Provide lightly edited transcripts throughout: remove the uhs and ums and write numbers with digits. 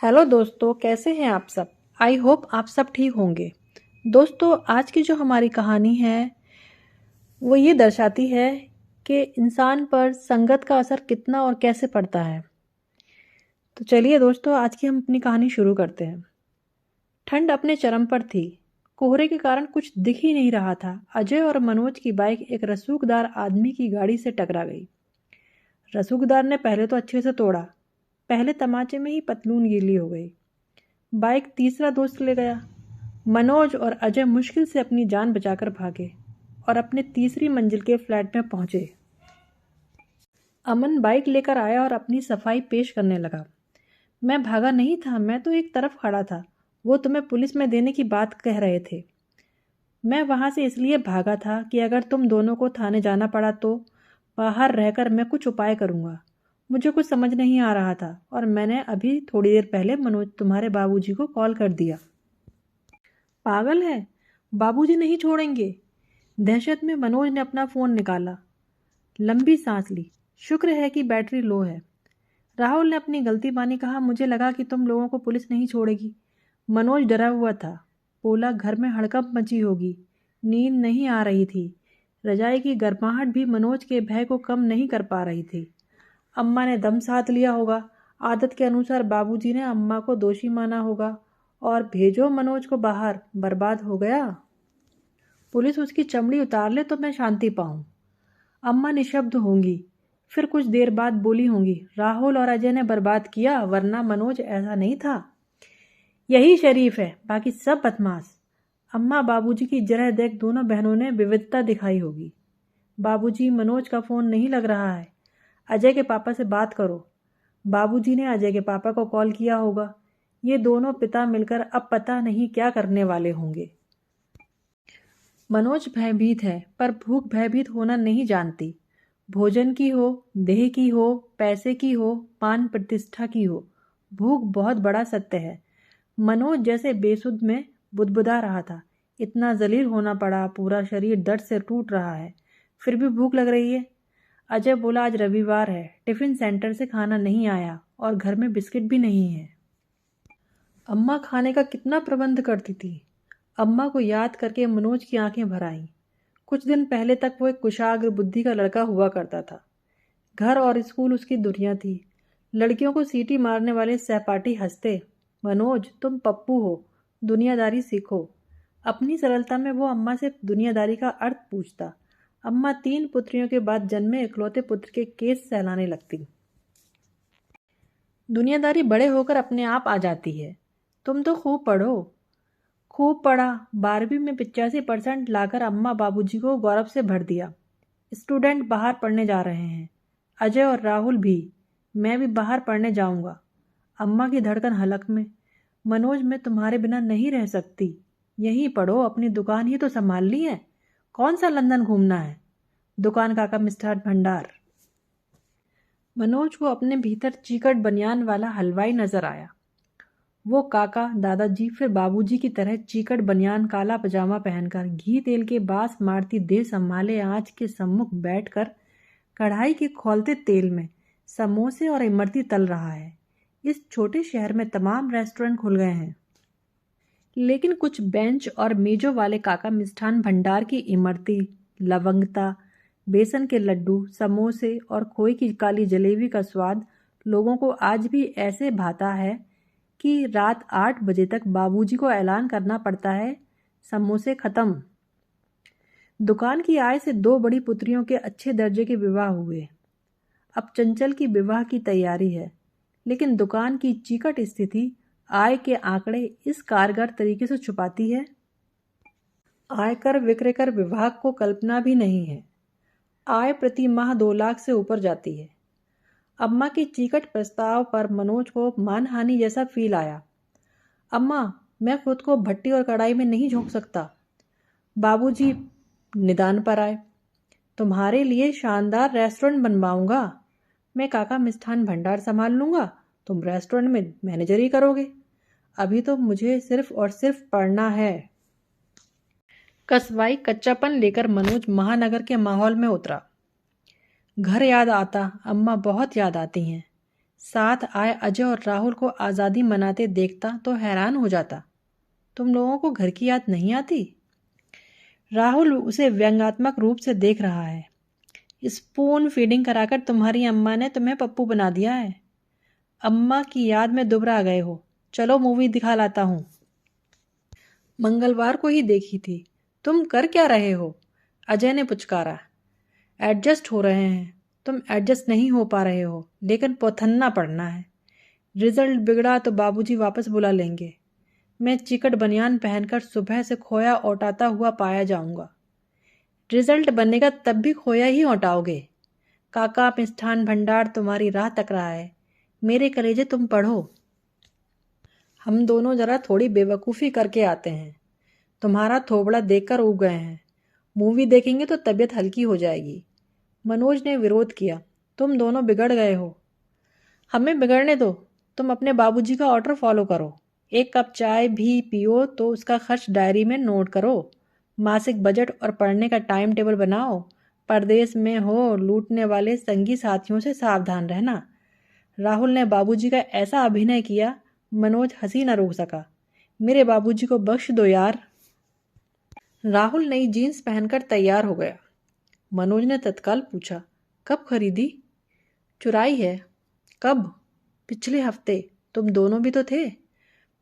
Hello दोस्तों, कैसे हैं आप सब। आई होप आप सब ठीक होंगे। दोस्तों, आज की जो हमारी कहानी है वो ये दर्शाती है कि इंसान पर संगत का असर कितना और कैसे पड़ता है। तो चलिए दोस्तों, आज की हम अपनी कहानी शुरू करते हैं। ठंड अपने चरम पर थी। कोहरे के कारण कुछ दिख ही नहीं रहा था। अजय और मनोज की बाइक एक रसूखदार आदमी की गाड़ी से टकरा गई। रसूखदार ने पहले तो अच्छे से तोड़ा। पहले तमाचे में ही पतलून गीली हो गई। बाइक तीसरा दोस्त ले गया। मनोज और अजय मुश्किल से अपनी जान बचाकर भागे और अपने तीसरी मंजिल के फ्लैट में पहुंचे। अमन बाइक लेकर आया और अपनी सफाई पेश करने लगा। मैं भागा नहीं था, मैं तो एक तरफ खड़ा था। वो तुम्हें पुलिस में देने की बात कह रहे थे। मैं वहां से इसलिए भागा था कि अगर तुम दोनों को थाने जाना पड़ा तो बाहर रहकर मैं कुछ उपाय करूंगा। मुझे कुछ समझ नहीं आ रहा था और मैंने अभी थोड़ी देर पहले मनोज तुम्हारे बाबूजी को कॉल कर दिया। पागल है, बाबूजी नहीं छोड़ेंगे। दहशत में मनोज ने अपना फोन निकाला। लंबी सांस ली। शुक्र है कि बैटरी लो है। राहुल ने अपनी गलती मानी, कहा मुझे लगा कि तुम लोगों को पुलिस नहीं छोड़ेगी। मनोज डरा हुआ था। बोला घर में हड़कंप मची होगी। नींद नहीं आ रही थी। रजाई की गर्माहट भी मनोज के भय को कम नहीं कर पा रही थी। अम्मा ने दम साध लिया होगा। आदत के अनुसार बाबूजी ने अम्मा को दोषी माना होगा और भेजो मनोज को बाहर, बर्बाद हो गया। पुलिस उसकी चमड़ी उतार ले तो मैं शांति पाऊं। अम्मा निशब्द होंगी। फिर कुछ देर बाद बोली होंगी, राहुल और अजय ने बर्बाद किया, वरना मनोज ऐसा नहीं था। यही शरीफ है, बाकी सब बदमाश। अम्मा बाबूजी की जरह देख दोनों बहनों ने विविधता दिखाई होगी। बाबूजी, मनोज का फोन नहीं लग रहा है। अजय के पापा से बात करो। बाबूजी ने अजय के पापा को कॉल किया होगा। ये दोनों पिता मिलकर अब पता नहीं क्या करने वाले होंगे। मनोज भयभीत है, पर भूख भयभीत होना नहीं जानती। भोजन की हो, देह की हो, पैसे की हो, मान प्रतिष्ठा की हो, भूख बहुत बड़ा सत्य है। मनोज जैसे बेसुध में बुदबुदा रहा था। इतना जलील होना पड़ा, पूरा शरीर दर्द से टूट रहा है, फिर भी भूख लग रही है। अजय बोला आज रविवार है, टिफिन सेंटर से खाना नहीं आया और घर में बिस्किट भी नहीं है। अम्मा खाने का कितना प्रबंध करती थी। अम्मा को याद करके मनोज की आंखें भर आईं। कुछ दिन पहले तक वो एक कुशाग्र बुद्धि का लड़का हुआ करता था। घर और स्कूल उसकी दुनिया थी। लड़कियों को सीटी मारने वाले सहपाठी हंसते, मनोज तुम पप्पू हो, दुनियादारी सीखो। अपनी सरलता में वो अम्मा से दुनियादारी का अर्थ पूछता। अम्मा 3 पुत्रियों के बाद जन्मे इकलौते पुत्र के केस सहलाने लगती। दुनियादारी बड़े होकर अपने आप आ जाती है। तुम तो खूब पढ़ो। खूब पढ़ा। 12वीं में 85% लाकर अम्मा बाबूजी को गौरव से भर दिया। स्टूडेंट बाहर पढ़ने जा रहे हैं। अजय और राहुल भी। मैं भी बाहर पढ़ने जाऊंगा। अम्मा की धड़कन हलक में। मनोज, मैं तुम्हारे बिना नहीं रह सकती। यहीं पढ़ो, अपनी दुकान ही तो संभालनी है। कौन सा लंदन घूमना है। दुकान काका मिष्ठान भंडार। मनोज को अपने भीतर चीकट बनियान वाला हलवाई नजर आया। वो काका, दादाजी, फिर बाबूजी की तरह चीकट बनियान, काला पजामा पहनकर, घी तेल के बास मारती देह संभाले आंच के सम्मुख बैठकर कढ़ाई के खौलते तेल में समोसे और इमरती तल रहा है। इस छोटे शहर में तमाम रेस्टोरेंट खुल गए हैं, लेकिन कुछ बेंच और मेजों वाले काका मिष्ठान भंडार की इमरती, लवंगता, बेसन के लड्डू, समोसे और खोए की काली जलेबी का स्वाद लोगों को आज भी ऐसे भाता है कि रात 8 बजे तक बाबूजी को ऐलान करना पड़ता है, समोसे खत्म। दुकान की आय से 2 बड़ी पुत्रियों के अच्छे दर्जे के विवाह हुए। अब चंचल की विवाह की तैयारी है, लेकिन दुकान की चीकट स्थिति आय के आंकड़े इस कारगर तरीके से छुपाती है। आयकर विक्रयकर विभाग को कल्पना भी नहीं है। आय प्रति माह 2 लाख से ऊपर जाती है। अम्मा की चीकट प्रस्ताव पर मनोज को मानहानि जैसा फील आया। अम्मा, मैं खुद को भट्टी और कढ़ाई में नहीं झोंक सकता। बाबूजी निदान पर आए। तुम्हारे लिए शानदार रेस्टोरेंट बनवाऊंगा। मैं काका मिष्ठान भंडार संभाल लूंगा, तुम रेस्टोरेंट में मैनेजरी करोगे। अभी तो मुझे सिर्फ और सिर्फ पढ़ना है। कसवाई कच्चापन लेकर मनोज महानगर के माहौल में उतरा। घर याद आता, अम्मा बहुत याद आती हैं। साथ आए अजय और राहुल को आज़ादी मनाते देखता तो हैरान हो जाता। तुम लोगों को घर की याद नहीं आती? राहुल उसे व्यंग्यात्मक रूप से देख रहा है। स्पून फीडिंग कराकर तुम्हारी अम्मा ने तुम्हें पप्पू बना दिया है। अम्मा की याद में दुबरा गए हो। चलो मूवी दिखा लाता हूँ। मंगलवार को ही देखी थी। तुम कर क्या रहे हो? अजय ने पुचकारा। एडजस्ट हो रहे हैं। तुम एडजस्ट नहीं हो पा रहे हो, लेकिन पौथन्ना पड़ना है। रिजल्ट बिगड़ा तो बाबूजी वापस बुला लेंगे। मैं चिकट बनियान पहनकर सुबह से खोया औटाता हुआ पाया जाऊंगा। रिजल्ट बनेगा तब भी खोया ही औटाओगे। काका मिष्ठान भंडार तुम्हारी राह तक रहा है। मेरे कलेजे तुम पढ़ो। हम दोनों जरा थोड़ी बेवकूफ़ी करके आते हैं। तुम्हारा थोबड़ा देखकर उग गए हैं। मूवी देखेंगे तो तबीयत हल्की हो जाएगी। मनोज ने विरोध किया। तुम दोनों बिगड़ गए हो। हमें बिगड़ने दो। तुम अपने बाबूजी का ऑर्डर फॉलो करो। एक कप चाय भी पियो तो उसका खर्च डायरी में नोट करो। मासिक बजट और पढ़ने का टाइम टेबल बनाओ। परदेश में हो, लूटने वाले संगी साथियों से सावधान रहना। राहुल ने बाबूजी का ऐसा अभिनय किया, मनोज हंसी न रोक सका। मेरे बाबूजी को बख्श दो यार। राहुल नई जीन्स पहनकर तैयार हो गया। मनोज ने तत्काल पूछा, कब खरीदी? चुराई है। कब? पिछले हफ्ते। तुम दोनों भी तो थे।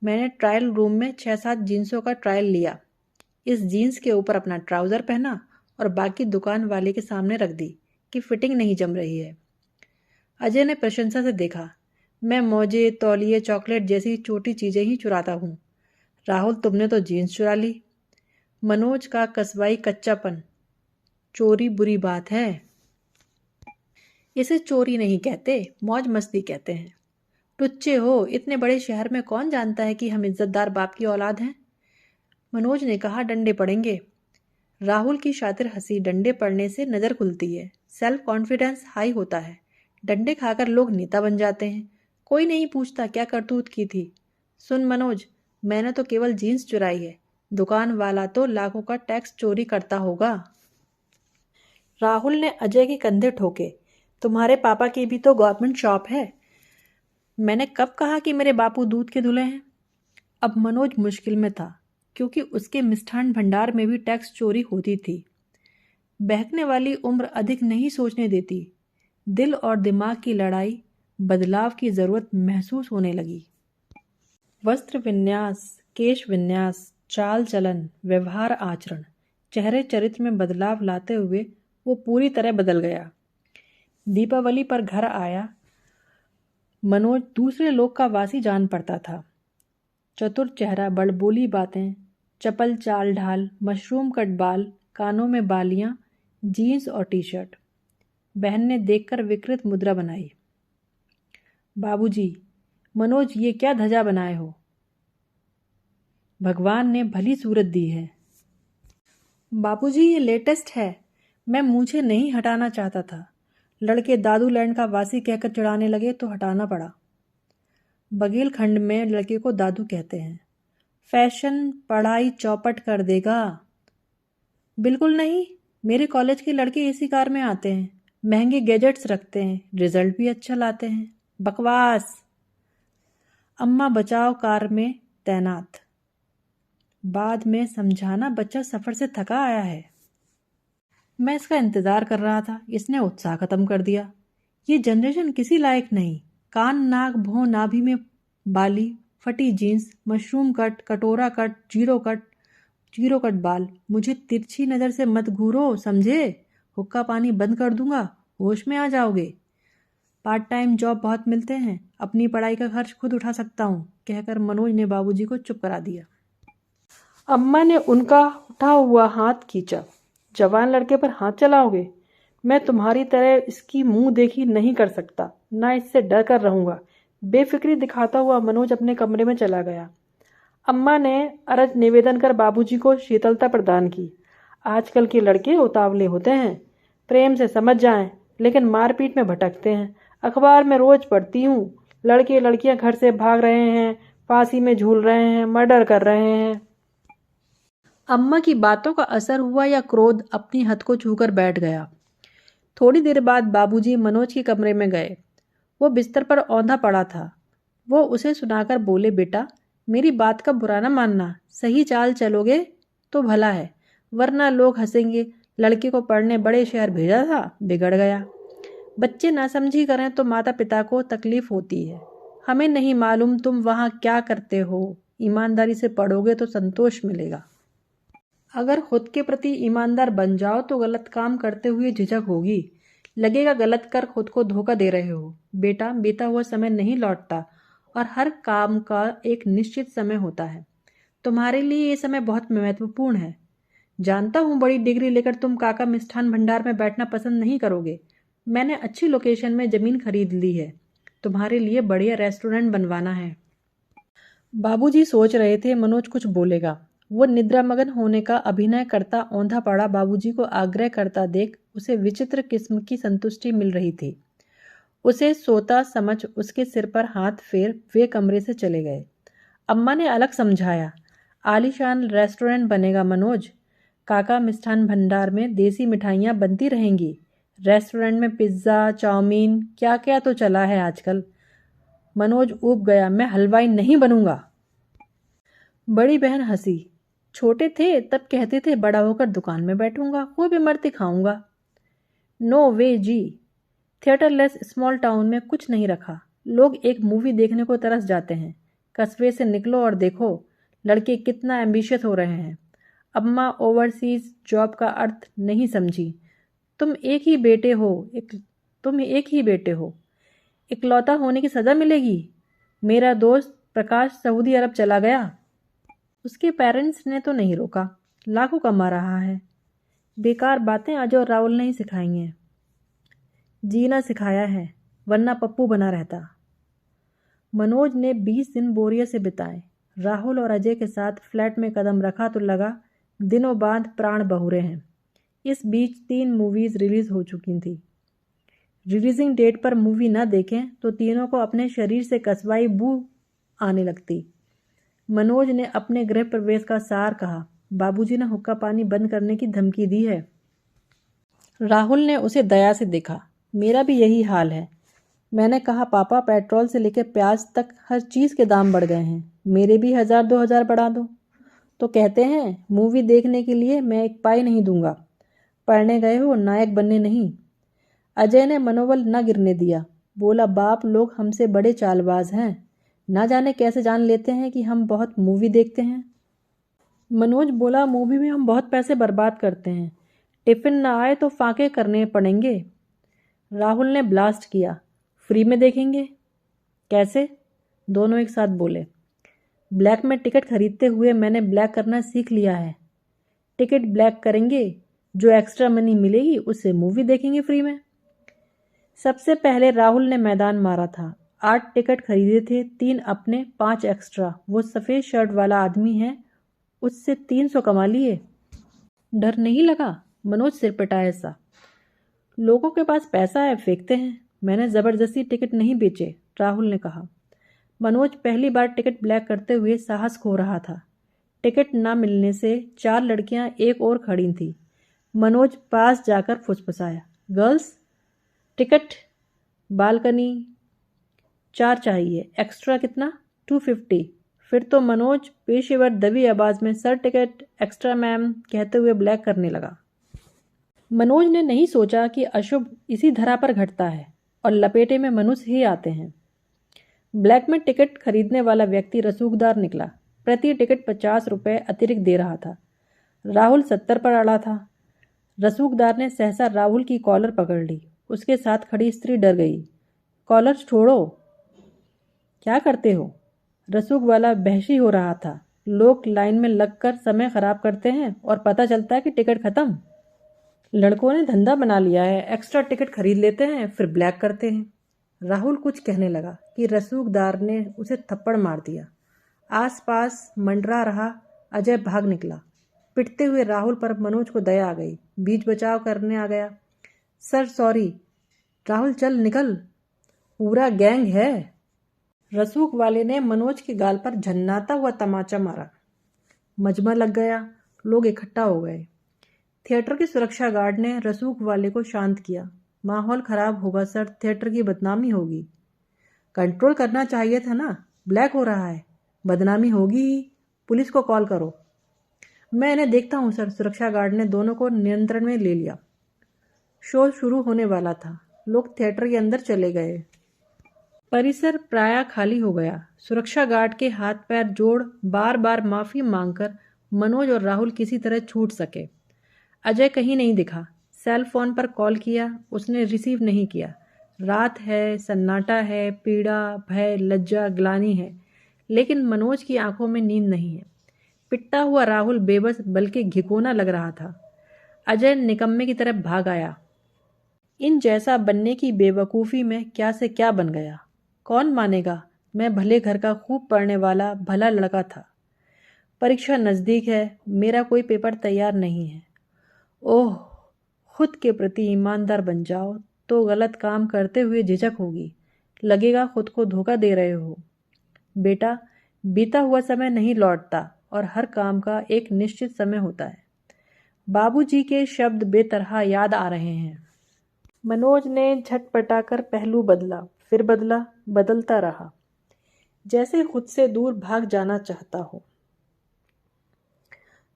मैंने ट्रायल रूम में 6-7 जीन्सों का ट्रायल लिया। इस जीन्स के ऊपर अपना ट्राउज़र पहना और बाकी दुकान वाले के सामने रख दी कि फिटिंग नहीं जम रही है। अजय ने प्रशंसा से देखा। मैं मोजे, तौलिए, चॉकलेट जैसी छोटी चीज़ें ही चुराता हूँ। राहुल, तुमने तो जीन्स चुरा ली। मनोज का कस्बाई कच्चापन। चोरी बुरी बात है। इसे चोरी नहीं कहते, मौज मस्ती कहते हैं। टुच्चे हो, इतने बड़े शहर में कौन जानता है कि हम इज्जतदार बाप की औलाद हैं? मनोज ने कहा, डंडे पड़ेंगे। राहुल की शातिर हंसी। डंडे पड़ने से नज़र खुलती है, सेल्फ कॉन्फिडेंस हाई होता है। डंडे खाकर लोग नेता बन जाते हैं। कोई नहीं पूछता क्या करतूत की थी। सुन मनोज, मैंने तो केवल जीन्स चुराई है। दुकान वाला तो लाखों का टैक्स चोरी करता होगा। राहुल ने अजय के कंधे ठोके। तुम्हारे पापा की भी तो गवर्नमेंट शॉप है। मैंने कब कहा कि मेरे बापू दूध के धुले हैं? अब मनोज मुश्किल में था, क्योंकि उसके मिष्ठान भंडार में भी टैक्स चोरी होती थी। बहकने वाली उम्र अधिक नहीं सोचने देती। दिल और दिमाग की लड़ाई, बदलाव की जरूरत महसूस होने लगी। वस्त्र विन्यास, केश विन्यास, चाल चलन, व्यवहार आचरण, चेहरे चरित्र में बदलाव लाते हुए वो पूरी तरह बदल गया। दीपावली पर घर आया मनोज दूसरे लोक का वासी जान पड़ता था। चतुर चेहरा, बड़बोली बातें, चपल चाल ढाल, मशरूम कट बाल, कानों में बालियां, जीन्स और टी शर्ट। बहन ने देखकर विकृत मुद्रा बनाई। बाबूजी, मनोज ये क्या धजा बनाए हो? भगवान ने भली सूरत दी है। बाबूजी ये लेटेस्ट है। मैं मूछें नहीं हटाना चाहता था। लड़के दादू लैंड का वासी कहकर चिढ़ाने लगे तो हटाना पड़ा। बघेलखंड में लड़के को दादू कहते हैं। फैशन पढ़ाई चौपट कर देगा। बिल्कुल नहीं। मेरे कॉलेज के लड़के इसी कार में आते हैं। महंगे गैजेट्स रखते हैं, रिजल्ट भी अच्छा लाते हैं। बकवास। अम्मा बचाव कार में तैनात। बाद में समझाना, बच्चा सफ़र से थका आया है। मैं इसका इंतज़ार कर रहा था, इसने उत्साह ख़त्म कर दिया। ये जनरेशन किसी लायक नहीं। कान, नाक, भौं, नाभि में बाली, फटी जीन्स, मशरूम कट, कटोरा कट, जीरो कट बाल। मुझे तिरछी नज़र से मत घूरो, समझे? हुक्का पानी बंद कर दूंगा, होश में आ जाओगे। पार्ट टाइम जॉब बहुत मिलते हैं, अपनी पढ़ाई का खर्च खुद उठा सकता हूँ, कहकर मनोज ने बाबूजी को चुप करा दिया। अम्मा ने उनका उठा हुआ हाथ खींचा। जवान लड़के पर हाथ चलाओगे? मैं तुम्हारी तरह इसकी मुंह देखी नहीं कर सकता, ना इससे डर कर रहूंगा। बेफिक्री दिखाता हुआ मनोज अपने कमरे में चला गया। अम्मा ने अरज निवेदन कर बाबूजी को शीतलता प्रदान की। आजकल के लड़के उतावले होते हैं, प्रेम से समझ जाएं, लेकिन मारपीट में भटकते हैं। अखबार में रोज पढ़ती हूँ, लड़के लड़कियां घर से भाग रहे हैं, फांसी में झूल रहे हैं, मर्डर कर रहे हैं। अम्मा की बातों का असर हुआ या क्रोध अपनी हद को छूकर बैठ गया। थोड़ी देर बाद बाबूजी मनोज के कमरे में गए। वो बिस्तर पर औंधा पड़ा था। वो उसे सुनाकर बोले, बेटा मेरी बात का बुरा ना मानना, सही चाल चलोगे तो भला है, वरना लोग हंसेंगे। लड़के को पढ़ने बड़े शहर भेजा था, बिगड़ गया। बच्चे नासमझी करें तो माता पिता को तकलीफ होती है। हमें नहीं मालूम तुम वहाँ क्या करते हो। ईमानदारी से पढ़ोगे तो संतोष मिलेगा। अगर खुद के प्रति ईमानदार बन जाओ तो गलत काम करते हुए झिझक होगी। लगेगा गलत कर खुद को धोखा दे रहे हो। बेटा बीता हुआ समय नहीं लौटता और हर काम का एक निश्चित समय होता है। तुम्हारे लिए ये समय बहुत महत्वपूर्ण है। जानता हूँ बड़ी डिग्री लेकर तुम काका मिष्ठान भंडार में बैठना पसंद नहीं करोगे। मैंने अच्छी लोकेशन में ज़मीन खरीद ली है। तुम्हारे लिए बढ़िया रेस्टोरेंट बनवाना है। बाबूजी सोच रहे थे मनोज कुछ बोलेगा। वो निद्रामग्न होने का अभिनय करता औंधा पड़ा बाबूजी को आग्रह करता देख उसे विचित्र किस्म की संतुष्टि मिल रही थी। उसे सोता समझ उसके सिर पर हाथ फेर वे कमरे से चले गए। अम्मा ने अलग समझाया, आलीशान रेस्टोरेंट बनेगा मनोज। काका मिष्ठान भंडार में देसी मिठाइयाँ बनती रहेंगी। रेस्टोरेंट में पिज्ज़ा चाउमीन क्या क्या तो चला है आजकल। मनोज ऊब गया, मैं हलवाई नहीं बनूंगा। बड़ी बहन हंसी। छोटे थे तब कहते थे बड़ा होकर दुकान में बैठूंगा, खूब इमरती खाऊंगा। नो वे जी। थिएटरलेस स्मॉल टाउन में कुछ नहीं रखा। लोग एक मूवी देखने को तरस जाते हैं। कस्बे से निकलो और देखो लड़के कितना एम्बिशियस हो रहे हैं। अम्मा ओवरसीज जॉब का अर्थ नहीं समझी। तुम एक ही बेटे हो। इकलौता होने की सज़ा मिलेगी। मेरा दोस्त प्रकाश सऊदी अरब चला गया। उसके पेरेंट्स ने तो नहीं रोका, लाखों कमा रहा है। बेकार बातें अजय और राहुल ने ही सिखाई हैं। जीना सिखाया है, वरना पप्पू बना रहता। मनोज ने 20 दिन बोरियत से बिताए। राहुल और अजय के साथ फ्लैट में कदम रखा तो लगा दिनों बाद प्राण बहुरे हैं। इस बीच 3 मूवीज़ रिलीज़ हो चुकी थी। रिलीजिंग डेट पर मूवी न देखें तो तीनों को अपने शरीर से कसवाई बू आने लगती। मनोज ने अपने गृह प्रवेश का सार कहा। बाबूजी ने हुक्का पानी बंद करने की धमकी दी है। राहुल ने उसे दया से देखा। मेरा भी यही हाल है। मैंने कहा पापा पेट्रोल से लेकर प्याज तक हर चीज़ के दाम बढ़ गए हैं, मेरे भी 1000-2000 बढ़ा दो। तो कहते हैं मूवी देखने के लिए मैं एक पाई नहीं दूंगा। पढ़ने गए हो, नायक बनने नहीं। अजय ने मनोबल न गिरने दिया। बोला बाप लोग हमसे बड़े चालबाज हैं, ना जाने कैसे जान लेते हैं कि हम बहुत मूवी देखते हैं। मनोज बोला मूवी में हम बहुत पैसे बर्बाद करते हैं, टिफ़िन ना आए तो फाके करने पड़ेंगे। राहुल ने ब्लास्ट किया, फ्री में देखेंगे। कैसे? दोनों एक साथ बोले। ब्लैक में टिकट खरीदते हुए मैंने ब्लैक करना सीख लिया है। टिकट ब्लैक करेंगे, जो एक्स्ट्रा मनी मिलेगी उससे मूवी देखेंगे फ्री में। सबसे पहले राहुल ने मैदान मारा था। 8 टिकट खरीदे थे, 3 अपने 5 एक्स्ट्रा। वो सफ़ेद शर्ट वाला आदमी है, उससे 300 कमा लिए। डर नहीं लगा? मनोज सिर पिटाए सा। लोगों के पास पैसा है, फेंकते हैं। मैंने ज़बरदस्ती टिकट नहीं बेचे, राहुल ने कहा। मनोज पहली बार टिकट ब्लैक करते हुए साहस खो रहा था। टिकट न मिलने से 4 लड़कियां एक और खड़ी थीं। मनोज पास जाकर फुसफुसाया, गर्ल्स टिकट बालकनी 4 चाहिए, एक्स्ट्रा कितना? 250। फिर तो मनोज पेशेवर दबी आवाज़ में सर टिकट एक्स्ट्रा मैम कहते हुए ब्लैक करने लगा। मनोज ने नहीं सोचा कि अशुभ इसी धरा पर घटता है और लपेटे में मनुष्य ही आते हैं। ब्लैक में टिकट खरीदने वाला व्यक्ति रसूखदार निकला। प्रति टिकट 50 रुपये अतिरिक्त दे रहा था। राहुल 70 पर अड़ा था। रसूखदार ने सहसा राहुल की कॉलर पकड़ ली। उसके साथ खड़ी स्त्री डर गई। कॉलर छोड़ो, क्या करते हो? रसूख वाला बहशी हो रहा था। लोग लाइन में लगकर समय खराब करते हैं और पता चलता है कि टिकट खत्म। लड़कों ने धंधा बना लिया है, एक्स्ट्रा टिकट खरीद लेते हैं फिर ब्लैक करते हैं। राहुल कुछ कहने लगा कि रसूखदार ने उसे थप्पड़ मार दिया। आसपास मंडरा रहा। अजय भाग निकला। पिटते हुए राहुल पर मनोज को दया आ गई। बीच बचाव करने आ गया। Sir sorry. राहुल चल निकल, पूरा गैंग है। रसूख वाले ने मनोज के गाल पर झन्नाता हुआ तमाचा मारा। मजमा लग गया। लोग इकट्ठा हो गए। थिएटर के सुरक्षा गार्ड ने रसूख वाले को शांत किया। माहौल खराब होगा सर, थिएटर की बदनामी होगी। कंट्रोल करना चाहिए था ना, ब्लैक हो रहा है, बदनामी होगी ही, पुलिस को कॉल करो। मैं इन्हें देखता हूँ सर। सुरक्षा गार्ड ने दोनों को नियंत्रण में ले लिया। शो शुरू होने वाला था। लोग थिएटर के अंदर चले गए। परिसर प्रायः खाली हो गया। सुरक्षा गार्ड के हाथ पैर जोड़ बार बार माफी मांगकर मनोज और राहुल किसी तरह छूट सके। अजय कहीं नहीं दिखा। सेल फोन पर कॉल किया, उसने रिसीव नहीं किया। रात है, सन्नाटा है, पीड़ा, भय, लज्जा, ग्लानि है, लेकिन मनोज की आंखों में नींद नहीं है। पिटता हुआ राहुल बेबस बल्कि घिनौना लग रहा था। अजय निकम्मे की तरफ भाग आया। इन जैसा बनने की बेवकूफ़ी में क्या से क्या बन गया। कौन मानेगा, मैं भले घर का खूब पढ़ने वाला भला लड़का था। परीक्षा नज़दीक है, मेरा कोई पेपर तैयार नहीं है। ओह, खुद के प्रति ईमानदार बन जाओ तो गलत काम करते हुए झिझक होगी, लगेगा खुद को धोखा दे रहे हो। बेटा, बीता हुआ समय नहीं लौटता और हर काम का एक निश्चित समय होता है। बाबूजी के शब्द बेतरह याद आ रहे हैं। मनोज ने झटपटाकर पहलू बदला, फिर बदला, बदलता रहा, जैसे खुद से दूर भाग जाना चाहता हो।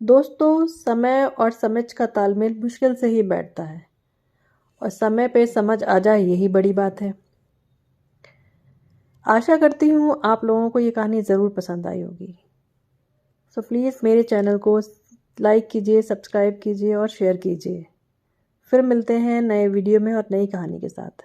दोस्तों, समय और समझ का तालमेल मुश्किल से ही बैठता है, और समय पे समझ आ जाए यही बड़ी बात है। आशा करती हूँ आप लोगों को ये कहानी ज़रूर पसंद आई होगी। सो प्लीज़ मेरे चैनल को लाइक कीजिए, सब्सक्राइब कीजिए और शेयर कीजिए। फिर मिलते हैं नए वीडियो में और नई कहानी के साथ।